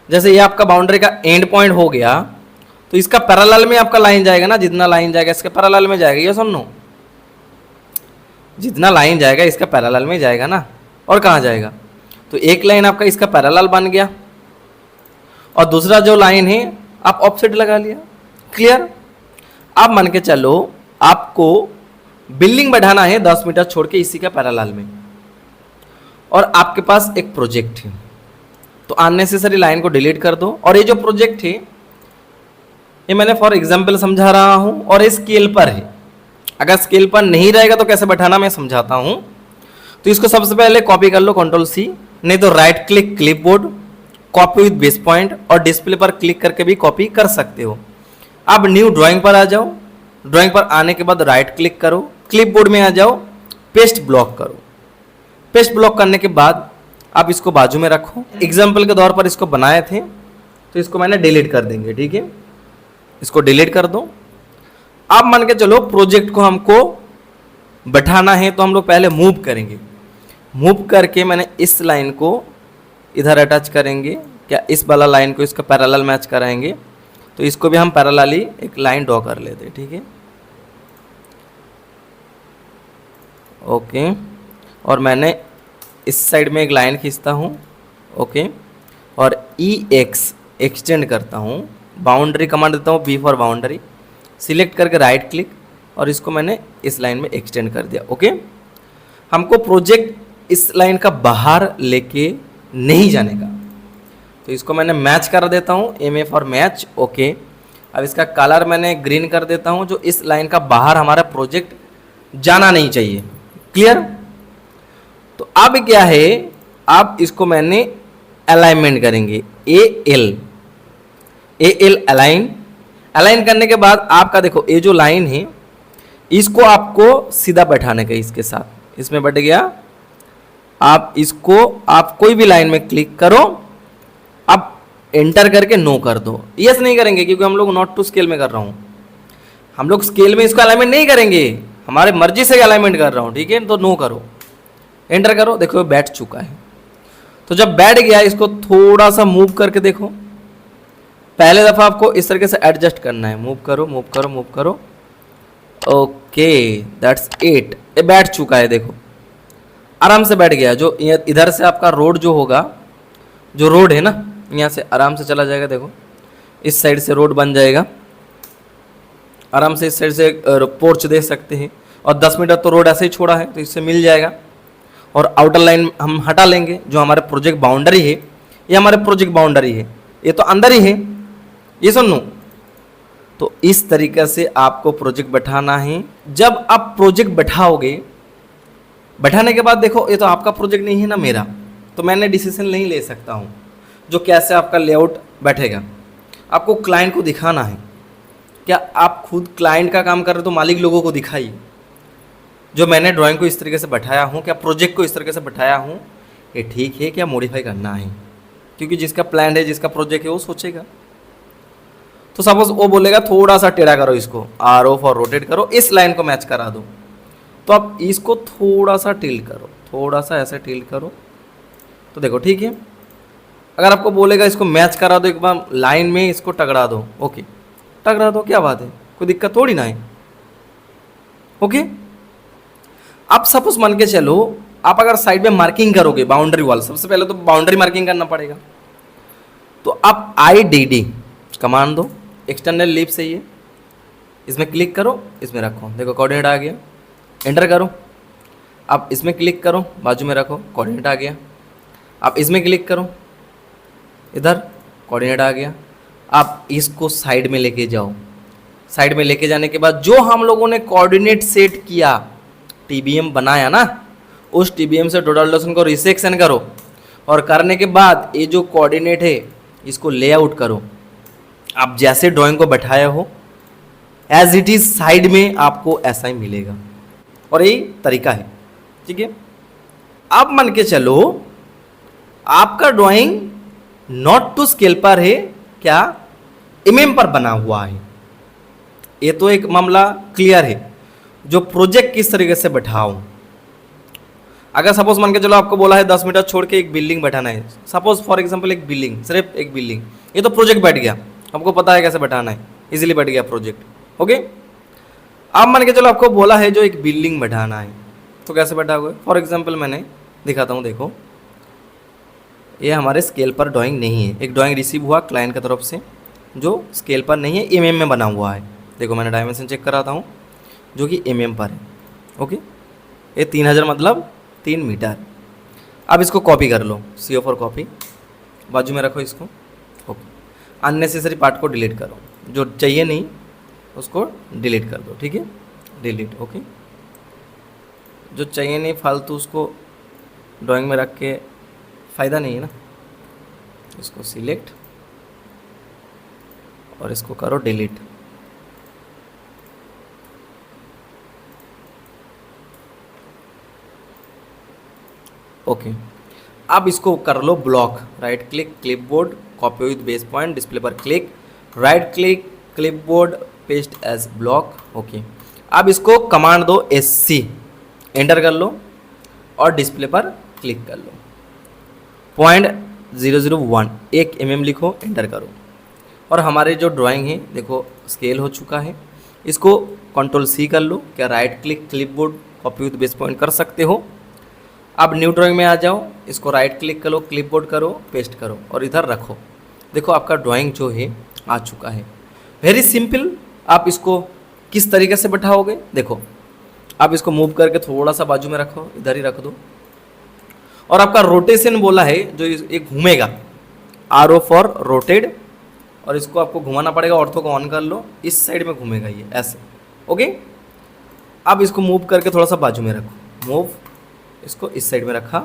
जैसे ये आपका बाउंड्री का एंड पॉइंट हो गया, तो इसका पैरेलल में आपका लाइन जाएगा ना, जितना लाइन जाएगा इसके पैरेलल में जाएगा, ये सुनो, जितना लाइन जाएगा इसका पैरेलल में जाएगा ना, और कहाँ जाएगा, तो एक लाइन आपका इसका पैरेलल बन गया, और दूसरा जो लाइन है आप ऑफसेट लगा लिया। क्लियर? अब मान के चलो आपको बिल्डिंग बढ़ाना है 10 मीटर छोड़ के इसी का पैरेलल में, और आपके पास एक प्रोजेक्ट है, तो अननेसेसरी लाइन को डिलीट कर दो। और ये जो प्रोजेक्ट है ये मैंने फॉर एग्जांपल समझा रहा हूं, और ये स्केल पर है। अगर स्केल पर नहीं रहेगा तो कैसे बैठाना मैं समझाता हूं। तो इसको सबसे पहले कॉपी कर लो, Ctrl+C, नहीं तो right click clipboard, copy with base point, और डिस्प्ले पर क्लिक करके भी कॉपी कर सकते हो। अब न्यू ड्राइंग पर आ जाओ, ड्राइंग पर आने के बाद राइट क्लिक करो, क्लिपबोर्ड में आ जाओ, पेस्ट ब्लॉक करो। पेस्ट ब्लॉक करने के बाद आप इसको बाजू में रखो। एग्जाम्पल के तौर पर इसको बनाए थे, तो इसको मैंने डिलीट कर देंगे। ठीक है, इसको डिलीट कर दो। अब मान के चलो प्रोजेक्ट को हमको बैठाना है, तो हम लोग पहले मूव करेंगे। मूव करके मैंने इस लाइन को इधर अटैच करेंगे, क्या इस वाला लाइन को इसका पैरेलल मैच कराएंगे, तो इसको भी हम पैरेलली एक लाइन ड्रॉ कर लेते हैं। ठीक है, ओके, और मैंने इस साइड में एक लाइन खींचता हूँ। ओके, और EX एक्सटेंड करता हूँ, बाउंड्री कमांड देता हूँ, B फॉर बाउंड्री, सिलेक्ट करके राइट क्लिक, और इसको मैंने इस लाइन में एक्सटेंड कर दिया। ओके, हमको प्रोजेक्ट इस लाइन का बाहर लेके नहीं जाने का, तो इसको मैंने मैच कर देता हूँ, MA फॉर मैच। ओके, अब इसका कलर मैंने ग्रीन कर देता हूँ, जो इस लाइन का बाहर हमारा प्रोजेक्ट जाना नहीं चाहिए। क्लियर? तो अब क्या है, अब इसको मैंने अलाइनमेंट करेंगे, AL अलाइन करने के बाद आपका देखो ये जो लाइन है इसको आपको सीधा बैठाने का, इसके साथ इसमें बैठ गया। आप इसको आप कोई भी लाइन में क्लिक करो, अब एंटर करके नो कर दो। यस नहीं करेंगे क्योंकि हम लोग नॉट टू स्केल में कर रहा हूँ, हम लोग स्केल में इसको अलाइनमेंट नहीं करेंगे, हमारे मर्जी से अलाइनमेंट कर रहा हूँ। ठीक है, तो नो करो, एंटर करो, देखो बैठ चुका है। तो जब बैठ गया इसको थोड़ा सा मूव करके देखो, पहले दफ़ा आपको इस तरीके से एडजस्ट करना है, मूव करो मूव करो मूव करो। ओके, दैट्स इट, ये बैठ चुका है, देखो आराम से बैठ गया। जो इधर से आपका रोड जो होगा, जो रोड है ना, यहाँ से आराम से चला जाएगा। देखो इस साइड से रोड बन जाएगा, आराम से इस साइड से पोर्च दे सकते हैं, और 10 मीटर तो रोड ऐसे ही छोड़ा है, तो इससे मिल जाएगा। और आउटर लाइन हम हटा लेंगे, जो हमारे प्रोजेक्ट बाउंड्री है, ये हमारे प्रोजेक्ट बाउंड्री है, ये तो अंदर ही है, ये सुन लो। तो इस तरीके से आपको प्रोजेक्ट बैठाना है। जब आप प्रोजेक्ट बैठाओगे, बैठाने के बाद देखो ये तो आपका प्रोजेक्ट नहीं है ना मेरा, तो मैंने डिसीजन नहीं ले सकता हूँ जो कैसे आपका लेआउट बैठेगा। आपको क्लाइंट को दिखाना है, क्या आप खुद क्लाइंट का काम कर रहे हो तो मालिक लोगों को दिखाइए, जो मैंने ड्राइंग को इस तरीके से बैठाया हूँ, क्या प्रोजेक्ट को इस तरीके से बैठाया हूँ, ये ठीक है क्या मॉडिफाई करना है, क्योंकि जिसका प्लान है, जिसका प्रोजेक्ट है, वो सोचेगा। तो सपोज वो बोलेगा थोड़ा सा टेढ़ा करो, इसको RO फॉर रोटेट करो, इस लाइन को मैच करा दो, तो आप इसको थोड़ा सा टिल्ट करो, थोड़ा सा ऐसे टिल्ट करो, तो देखो ठीक है। अगर आपको बोलेगा इसको मैच करा दो, एक बार लाइन में इसको टकरा दो, ओके टकरा दो, क्या बात है, कोई दिक्कत थोड़ी ना है। ओके, अब सपोज मान के चलो आप अगर साइड में मार्किंग करोगे बाउंड्री वॉल, सबसे पहले तो बाउंड्री मार्किंग करना पड़ेगा। तो आप IDD कमांड दो, एक्सटर्नल लिप से ये इसमें क्लिक करो, इसमें रखो, देखो कोऑर्डिनेट आ गया, एंटर करो। आप इसमें क्लिक करो, बाजू में रखो, कोऑर्डिनेट आ गया। आप इसमें क्लिक करो, इधर कोऑर्डिनेट आ गया। आप इसको साइड में लेके जाओ, साइड में लेके जाने के बाद जो हम लोगों ने कोऑर्डिनेट सेट किया, TBM बनाया ना, उस TBM से टोटल डिस्टेंस को रिसेक्शन करो और करने के बाद ये जो कोऑर्डिनेट है इसको लेआउट करो। आप जैसे ड्राइंग को बैठाया हो एज इट इज साइड में आपको ऐसा ही मिलेगा, और यही तरीका है, ठीक है। अब मान के चलो आपका ड्राइंग नॉट टू स्केल पर है, क्या MM पर बना हुआ है। ये तो एक मामला क्लियर है। जो प्रोजेक्ट किस तरीके से बैठाऊं, अगर सपोज मान के चलो आपको बोला है 10 मीटर छोड़ के एक बिल्डिंग बैठाना है, सपोज फॉर एग्जांपल एक बिल्डिंग, सिर्फ एक बिल्डिंग, ये तो प्रोजेक्ट बैठ गया, आपको पता है कैसे बैठाना है, इजीली बैठ गया प्रोजेक्ट। ओके, अब मान के चलो आपको बोला है जो एक बिल्डिंग बैठाना है, तो कैसे बैठाओगे। फॉर एग्जांपल मैंने दिखाता हूँ, देखो ये हमारे स्केल पर ड्राइंग नहीं है। एक ड्राइंग रिसीव हुआ क्लाइंट की तरफ से जो स्केल पर नहीं है, MM में बना हुआ है। देखो मैंने डायमेंशन चेक कराता हूँ जो कि MM पर है। ओके, ये 3000 मतलब 3 मीटर। अब इसको कॉपी कर लो, CO फॉर कॉपी, बाजू में रखो इसको। ओके, अननेसेसरी पार्ट को डिलीट करो, जो चाहिए नहीं उसको डिलीट कर दो, ठीक है, डिलीट। ओके, जो चाहिए नहीं फालतू उसको ड्राइंग में रख के फ़ायदा नहीं है ना। इसको सिलेक्ट और इसको करो डिलीट। ओके, अब इसको कर लो block, right click, clipboard, copy with base point, display पर click, right click, clipboard, paste as block. Okay, अब इसको कमांड दो SC, एंटर कर लो और डिस्प्ले पर क्लिक कर लो। 0.001 1 mm लिखो, एंटर करो। और हमारे जो ड्राइंग है देखो स्केल हो चुका है। इसको Ctrl+C कर लो, क्या right click, clipboard, copy with base point कर सकते हो। अब न्यू ड्राइंग में आ जाओ, इसको राइट क्लिक करो, क्लिपबोर्ड करो, पेस्ट करो और इधर रखो। देखो आपका ड्राइंग जो है आ चुका है। Very simple. आप इसको किस तरीके से बैठाओगे, देखो आप इसको मूव करके थोड़ा सा बाजू में रखो, इधर ही रख दो। और आपका रोटेशन बोला है जो ये घूमेगा, RO फॉर रोटेड, और इसको आपको घुमाना पड़ेगा। ऑर्थो को ऑन कर लो, इस साइड में घूमेगा ये ऐसे। ओके, अब इसको मूव करके थोड़ा सा बाजू में रखो, मूव, इसको इस साइड में रखा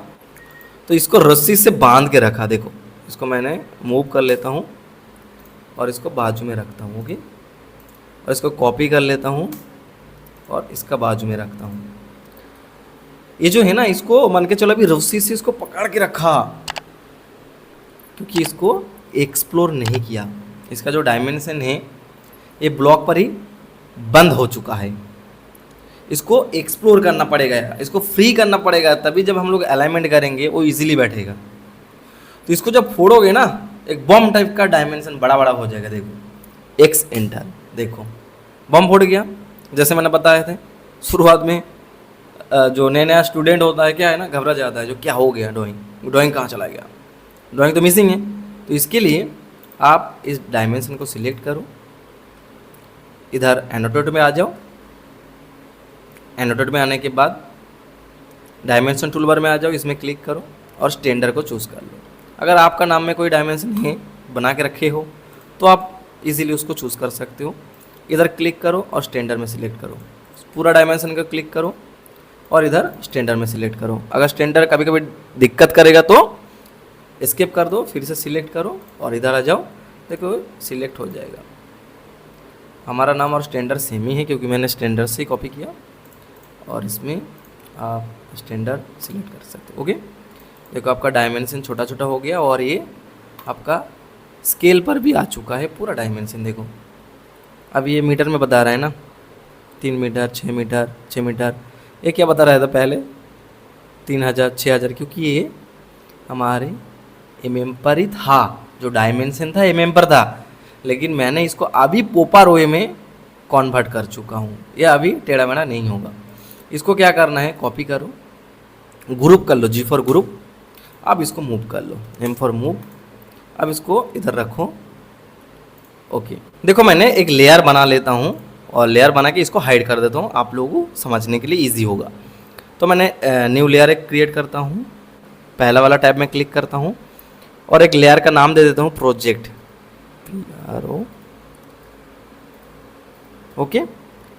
तो इसको रस्सी से बांध के रखा। देखो इसको मैंने मूव कर लेता हूँ और इसको बाजू में रखता हूँ। ओके, और इसको कॉपी कर लेता हूँ और इसका बाजू में रखता हूँ। ये जो है ना, इसको मान के चलो अभी रस्सी से इसको पकड़ के रखा क्योंकि इसको एक्सप्लोर नहीं किया। इसका जो डायमेंशन है ये ब्लॉक पर ही बंद हो चुका है। इसको एक्सप्लोर करना पड़ेगा, इसको फ्री करना पड़ेगा, तभी जब हम लोग अलाइनमेंट करेंगे वो इजीली बैठेगा। तो इसको जब फोड़ोगे ना, एक बम टाइप का डायमेंशन बड़ा बड़ा हो जाएगा। देखो X एंटर, देखो बम फूट गया। जैसे मैंने बताया था शुरुआत में, जो नया नया स्टूडेंट होता है क्या है ना, घबरा जाता है, जो क्या हो गया, ड्राइंग कहाँ चला गया, ड्राइंग तो मिसिंग है। तो इसके लिए आप इस डायमेंशन को सिलेक्ट करो, इधर एनोटेट में आ जाओ। एनोटेट में आने के बाद डायमेंशन टूलबार में आ जाओ, इसमें क्लिक करो और स्टैंडर्ड को चूज़ कर लो। अगर आपका नाम में कोई डायमेंशन है बना के रखे हो तो आप इजीली उसको चूज़ कर सकते हो। इधर क्लिक करो और स्टैंडर्ड में सिलेक्ट करो, पूरा डायमेंशन का क्लिक करो और इधर स्टैंडर्ड में सिलेक्ट करो। अगर स्टैंडर्ड कभी कभी दिक्कत करेगा तो एस्केप कर दो, फिर से सिलेक्ट करो और इधर आ जाओ, देखो सिलेक्ट हो जाएगा। हमारा नाम और स्टैंडर्ड सेम ही है क्योंकि मैंने स्टैंडर्ड से ही कॉपी किया, और इसमें आप स्टैंडर्ड सिलेक्ट कर सकते हो। ओके, देखो आपका डायमेंशन छोटा छोटा हो गया और ये आपका स्केल पर भी आ चुका है पूरा डायमेंशन। देखो अब ये मीटर में बता रहा है ना, 3 मीटर, 6 मीटर, 6 मीटर। ये क्या बता रहा था पहले, 3000, 6000, क्योंकि ये हमारे MM पर ही था। जो डायमेंशन था MM पर था, लेकिन मैंने इसको अभी पोपर वे में कन्वर्ट कर चुका हूँ। ये अभी टेढ़ा मेढ़ा नहीं होगा। इसको क्या करना है, कॉपी करो, ग्रुप कर लो, जी फॉर ग्रुप, अब इसको मूव कर लो, एम फॉर मूव, अब इसको इधर रखो। ओके, देखो मैंने एक लेयर बना लेता हूँ और लेयर बना के इसको हाइड कर देता हूँ, आप लोगों को समझने के लिए ईजी होगा। तो मैंने न्यू लेयर एक क्रिएट करता हूँ, पहला वाला टैब में क्लिक करता हूँ और एक लेयर का नाम दे देता हूँ प्रोजेक्ट, PRO। ओके,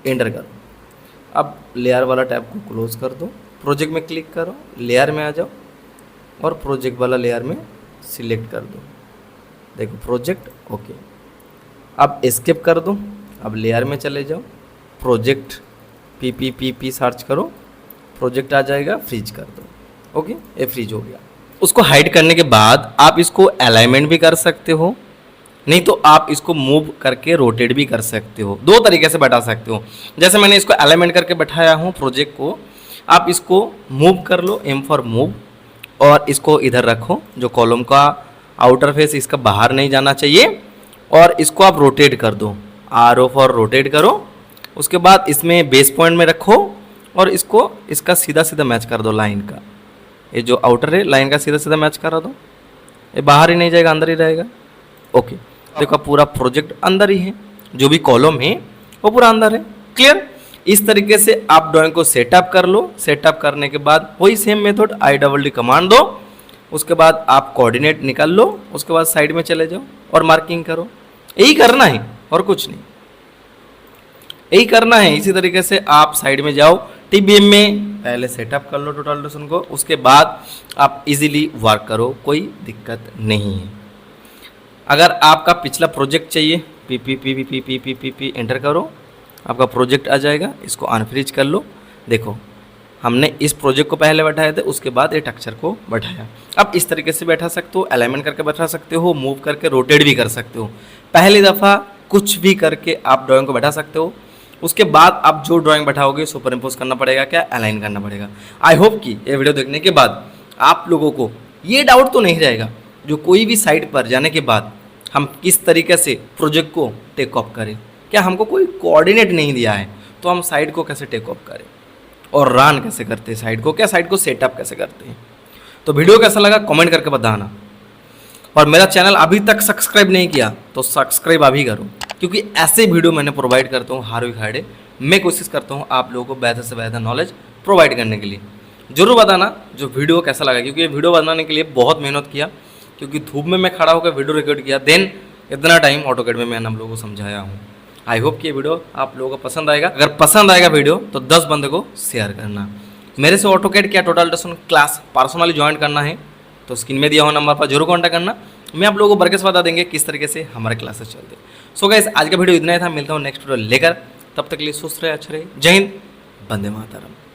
एंटर करो। अब लेयर वाला टैब को क्लोज कर दो, प्रोजेक्ट में क्लिक करो, लेयर में आ जाओ और प्रोजेक्ट वाला लेयर में सिलेक्ट कर दो, देखो प्रोजेक्ट। ओके, अब एस्केप कर दो, अब लेयर में चले जाओ, प्रोजेक्ट PPPP सर्च करो, प्रोजेक्ट आ जाएगा, फ्रीज कर दो। ओके, ये फ्रीज हो गया। उसको हाइड करने के बाद आप इसको अलाइनमेंट भी कर सकते हो, नहीं तो आप इसको मूव करके रोटेट भी कर सकते हो, दो तरीके से बैठा सकते हो। जैसे मैंने इसको अलाइनमेंट करके बैठाया हूँ प्रोजेक्ट को, आप इसको मूव कर लो, एम फॉर मूव, और इसको इधर रखो, जो कॉलम का आउटर फेस इसका बाहर नहीं जाना चाहिए, और इसको आप रोटेट कर दो, RO फॉर रोटेट करो। उसके बाद इसमें बेस पॉइंट में रखो और इसको इसका सीधा सीधा मैच कर दो लाइन का, ये जो आउटर है लाइन का सीधा सीधा मैच करा दो, ये बाहर ही नहीं जाएगा, अंदर ही रहेगा। ओके, देखो पूरा प्रोजेक्ट अंदर ही है, जो भी कॉलम है वो पूरा अंदर है। क्लियर? इस तरीके से आप ड्राइंग को सेटअप कर लो। सेटअप करने के बाद वही सेम मेथड IDD कमांड दो, उसके बाद आप कोऑर्डिनेट निकाल लो, उसके बाद साइड में चले जाओ और मार्किंग करो। यही करना है और कुछ नहीं, यही करना है। इसी तरीके से आप साइड में जाओ, TBM में पहले सेटअप कर लो टोटल डोशन को, उसके बाद आप इजीली वर्क करो, कोई दिक्कत नहीं है। अगर आपका पिछला प्रोजेक्ट चाहिए, PPPPPPPP एंटर करो, आपका प्रोजेक्ट आ जाएगा, इसको अनफ्रीज कर लो। देखो हमने इस प्रोजेक्ट को पहले बैठाए थे, उसके बाद ये टेक्सचर को बैठाया। अब इस तरीके से बैठा सकते हो, अलाइनमेंट करके बैठा सकते हो, मूव करके रोटेट भी कर सकते हो। पहली दफ़ा कुछ भी करके आप ड्राइंग को बैठा सकते हो, उसके बाद आप जो ड्राइंग बैठाओगे सुपर इम्पोज करना पड़ेगा, क्या अलाइन करना पड़ेगा। आई होप कि ये वीडियो देखने के बाद आप लोगों को ये डाउट तो नहीं रहेगा, जो कोई भी साइट पर जाने के बाद हम किस तरीके से प्रोजेक्ट को टेक ऑफ करें, क्या हमको कोई कोऑर्डिनेट नहीं दिया है तो हम साइट को कैसे टेक ऑफ करें और रन कैसे करते हैं साइट को, क्या साइट को सेटअप कैसे करते हैं। तो वीडियो कैसा लगा कमेंट करके बताना, और मेरा चैनल अभी तक सब्सक्राइब नहीं किया तो सब्सक्राइब अभी करो, क्योंकि ऐसे वीडियो मैंने प्रोवाइड करता हूँ हर वीक फ्राइडे। मैं कोशिश करता हूँ आप लोगों को बेहतर से बेहतर नॉलेज प्रोवाइड करने के लिए। जरूर बताना जो वीडियो कैसा लगा, क्योंकि ये वीडियो बनाने के लिए बहुत मेहनत किया, क्योंकि धूप में मैं खड़ा होकर वीडियो रिकॉर्ड किया, देन इतना टाइम AutoCAD में मैंने हम लोगों को समझाया हूँ। आई होप कि ये वीडियो आप लोगों को पसंद आएगा। अगर पसंद आएगा वीडियो तो 10 बंदे को शेयर करना। मेरे से AutoCAD क्या टोटल डोशन क्लास पर्सनली ज्वाइन करना है तो स्क्रीन में दिया हुआ नंबर पर जरूर कॉन्टैक्ट करना। मैं आप लोगों को बरकस बता देंगे किस तरीके से हमारे क्लासेस चलते हैं। सो गाइस, आज का वीडियो इतना ही था, मिलता हूँ नेक्स्ट वीडियो लेकर, तब तक के लिए सुस्त रहे, अच्छे रहे। जय हिंद, वंदे मातरम।